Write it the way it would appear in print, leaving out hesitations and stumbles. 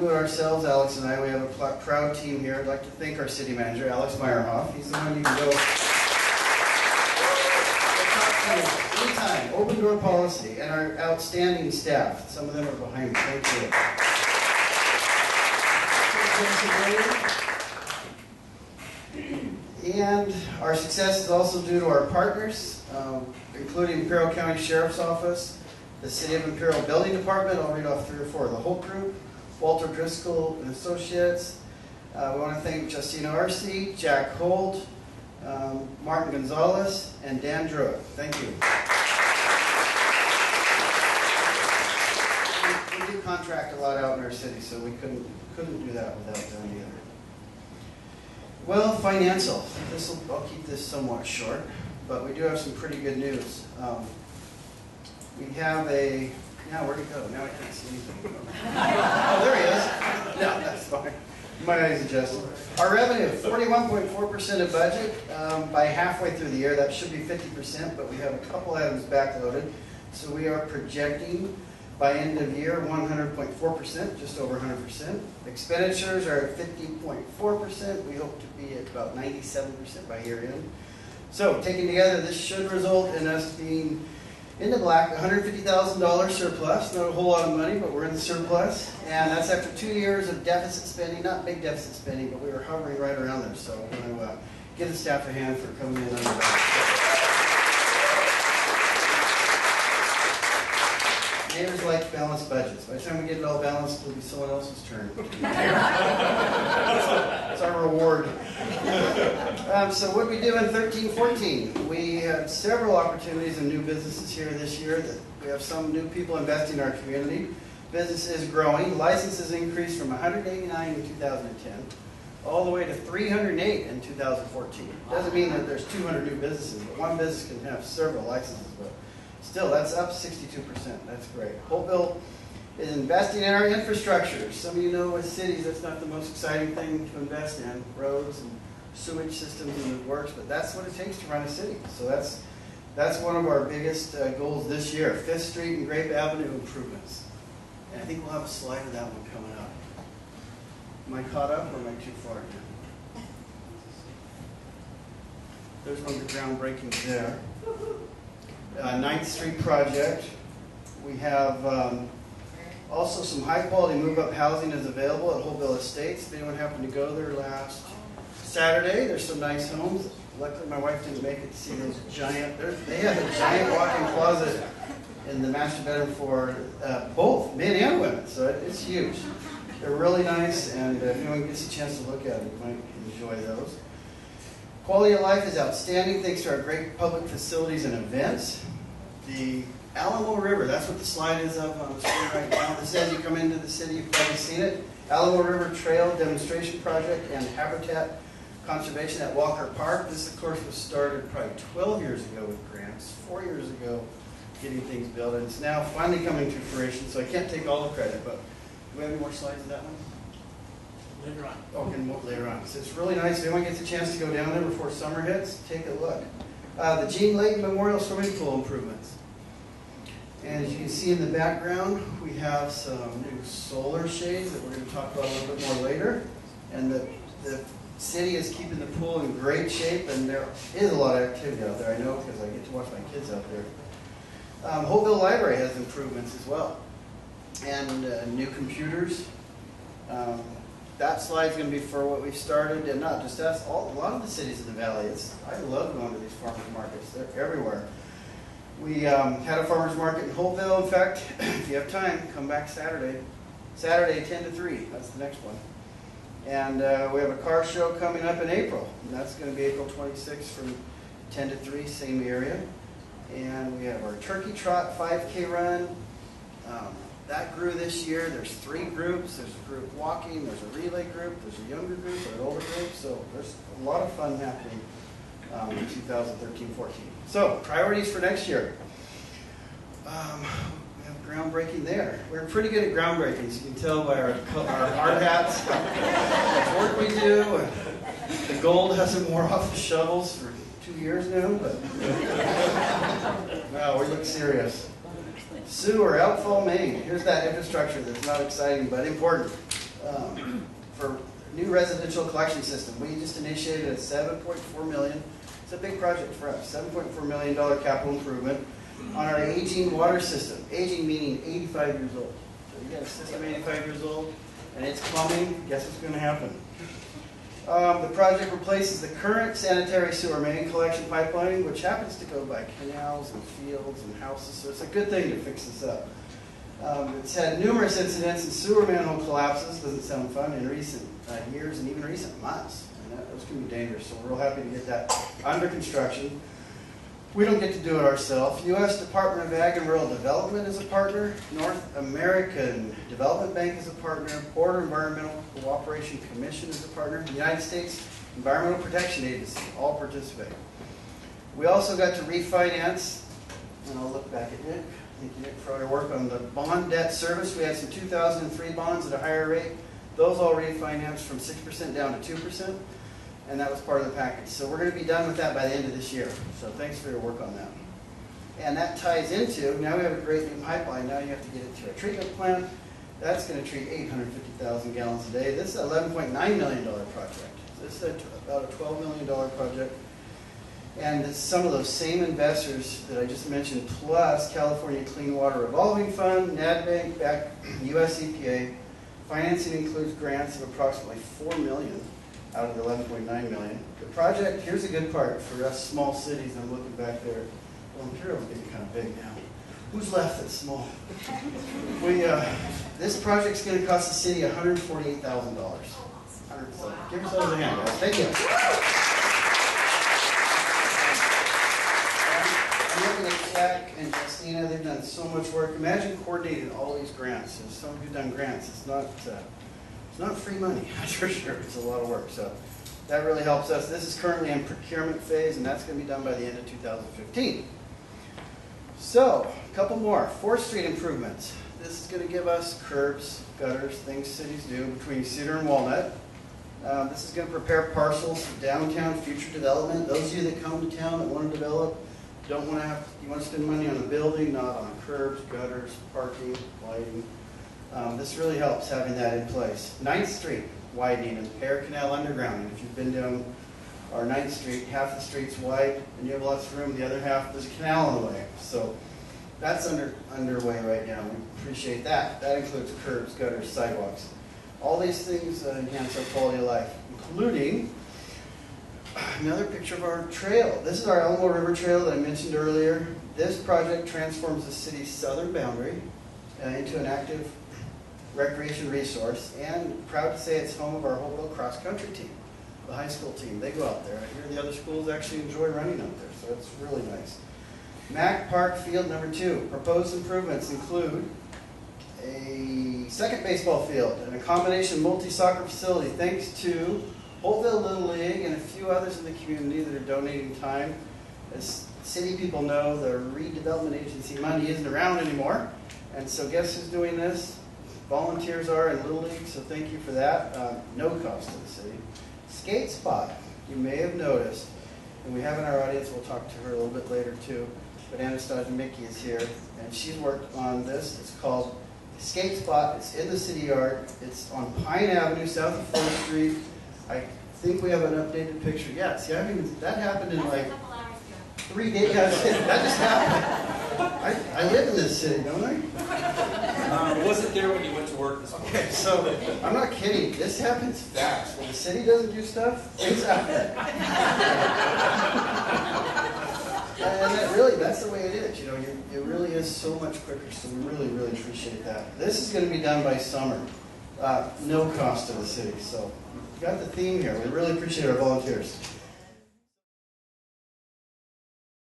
do it ourselves, Alex and I. We have a proud team here. I'd like to thank our city manager, Alex Meyerhoff. He's the one you can go anytime. Open door policy, and our outstanding staff. Some of them are behind me. Thank you. And our success is also due to our partners, including Imperial County Sheriff's Office, the City of Imperial Building Department. I'll read off 3 or 4. The Holt Group, Walter Driscoll and Associates. We want to thank Justina Arce, Jack Holt, Martin Gonzalez, and Dan Druitt. Thank you. We do contract a lot out in our city, so we couldn't do that without them either. Well, financial. I'll keep this somewhat short, but we do have some pretty good news. We have a, now where'd he go? Now I can't see anything. Oh, there he is. No, that's fine. My eyes adjusted. Our revenue, 41.4% of budget. By halfway through the year, that should be 50%, but we have a couple items backloaded. So we are projecting by end of year 100.4%, just over 100%. Expenditures are at 50.4%. We hope to be at about 97% by year end. So taken together, this should result in us being in the black, $150,000 surplus. Not a whole lot of money, but we're in the surplus. And that's after 2 years of deficit spending, not big deficit spending, but we were hovering right around there. So I'm going to give the staff a hand for coming in under that. Neighbors like balanced budgets. By the time we get it all balanced, it'll be someone else's turn. It's our reward. So what did we do in 13-14? We had several opportunities and new businesses here this year. We have some new people investing in our community. Business is growing. Licenses increased from 189 in 2010 all the way to 308 in 2014. Doesn't mean that there's 200 new businesses, but one business can have several licenses. But still, that's up 62%. That's great. Holtville is investing in our infrastructure. Some of you know with cities, that's not the most exciting thing to invest in, roads and sewage systems and the works, but that's what it takes to run a city. So that's one of our biggest goals this year, 5th Street and Grape Avenue improvements. And I think we'll have a slide of that one coming up. Am I caught up or am I too far now? There's one of the groundbreakings there. 9th Street project. We have also some high-quality move-up housing is available at Holtville Estates. If anyone happened to go there last Saturday, there's some nice homes. Luckily, my wife didn't make it to see those giant. They have a giant walk-in closet in the master bedroom for both men and women, so it's huge. They're really nice, and if anyone gets a chance to look at it, you might enjoy those. Quality of life is outstanding thanks to our great public facilities and events. The Alamo River, that's what the slide is up on the screen right now. This is as you come into the city, you've probably seen it. Alamo River Trail Demonstration Project and Habitat Conservation at Walker Park. This, of course, was started probably 12 years ago with grants, 4 years ago getting things built, and it's now finally coming to fruition, so I can't take all the credit, but do we have any more slides of that one? Later on. Okay, later on. So it's really nice. If anyone gets a chance to go down there before summer hits, take a look. The Gene Layton Memorial Swimming Pool improvements. And as you can see in the background, we have some new solar shades that we're going to talk about a little bit more later. And the city is keeping the pool in great shape, and there is a lot of activity out there. I know because I get to watch my kids out there. Holtville Library has improvements as well. And new computers. That slide's going to be for what we've started, and not just us, a lot of the cities in the valley. I love going to these farmers markets. They're everywhere. We had a farmers market in Holtville. In fact, if you have time, come back Saturday. Saturday, 10 to 3. That's the next one. And we have a car show coming up in April. And that's going to be April 26th from 10 to 3, same area. And we have our Turkey Trot 5K run. That grew this year. There's 3 groups. There's a group walking, there's a relay group, there's a younger group, and an older group. So there's a lot of fun happening in 2013-14. So priorities for next year. We have groundbreaking there. We're pretty good at groundbreaking. As you can tell by our hard hats, how much work we do. And the gold hasn't wore off the shovels for 2 years now, but no, we look serious. Sewer, Outfall, Maine. Here's that infrastructure that's not exciting but important. for new residential collection system. We just initiated a $7.4 million. It's a big project for us. $7.4 million capital improvement on our aging water system. Aging meaning 85 years old. So you got a system 85 years old, and it's plumbing. Guess what's going to happen? The project replaces the current sanitary sewer main collection pipeline, which happens to go by canals and fields and houses, so it's a good thing to fix this up. It's had numerous incidents and sewer manhole collapses, doesn't sound fun, in recent years and even recent months. And those can be dangerous, so we're real happy to get that under construction. We don't get to do it ourselves. U.S. Department of Ag and Rural Development is a partner. North American Development Bank is a partner. Border Environmental Cooperation Commission is a partner. The United States Environmental Protection Agency all participate. We also got to refinance, and I'll look back at Nick. Thank you, Nick, for all your work on the bond debt service. We had some 2003 bonds at a higher rate. Those all refinanced from 6% down to 2%. And that was part of the package. So we're going to be done with that by the end of this year. So thanks for your work on that. And that ties into, now we have a great new pipeline. Now you have to get it to a treatment plant. That's going to treat 850,000 gallons a day. This is an $11.9 million project. This is about a $12 million project. And it's some of those same investors that I just mentioned, plus California Clean Water Revolving Fund, NADBank, back US EPA. Financing includes grants of approximately $4 million. Out of the 11.9 million. The project, here's a good part for us small cities. I'm looking back there. Well, Imperial's getting kind of big now. Who's left that's small? This project's going to cost the city $148,000. Give yourselves a hand, guys. Thank you. I'm looking at Jack and Justina. They've done so much work. Imagine coordinating all these grants. As some of you have done grants, it's not free money, that's for sure. It's a lot of work. So that really helps us. This is currently in procurement phase, and that's going to be done by the end of 2015. So, a couple more. 4th Street improvements. This is going to give us curbs, gutters, things cities do between Cedar and Walnut. This is going to prepare parcels for downtown future development. Those of you that come to town that want to develop, you want to spend money on the building, not on curbs, gutters, parking, lighting. This really helps having that in place. 9th Street widening and Pear Canal underground. If you've been down our 9th Street, half the street's wide and you have lots of room. The other half, there's a canal on the way. So that's underway right now. We appreciate that. That includes curbs, gutters, sidewalks. All these things enhance our quality of life, including another picture of our trail. This is our Elmo River Trail that I mentioned earlier. This project transforms the city's southern boundary into an active recreation resource, and proud to say it's home of our Holtville cross-country team, the high school team. They go out there. I hear the other schools actually enjoy running out there, so it's really nice. Mack Park Field number 2. Proposed improvements include a second baseball field and a combination multi-soccer facility thanks to Holtville Little League and a few others in the community that are donating time. As city people know, the redevelopment agency money isn't around anymore, and so guess who's doing this? Volunteers are in Little League, so thank you for that. No cost to the city. Skate spot, you may have noticed, and we have in our audience, we'll talk to her a little bit later too, but Anastasia Mickey is here, and she's worked on this. It's called Skate Spot. It's in the city yard. It's on Pine Avenue, south of 4th Street. I think we have an updated picture. Yeah, see, I mean, that happened in like 3 days. That just happened. I live in this city, don't I? Wasn't there when you went to work this morning. Okay, so I'm not kidding. This happens fast. When the city doesn't do stuff, things happen. And that's the way it is. You know, it really is so much quicker. So we really, really appreciate that. This is going to be done by summer. No cost to the city. So we've got the theme here. We really appreciate our volunteers.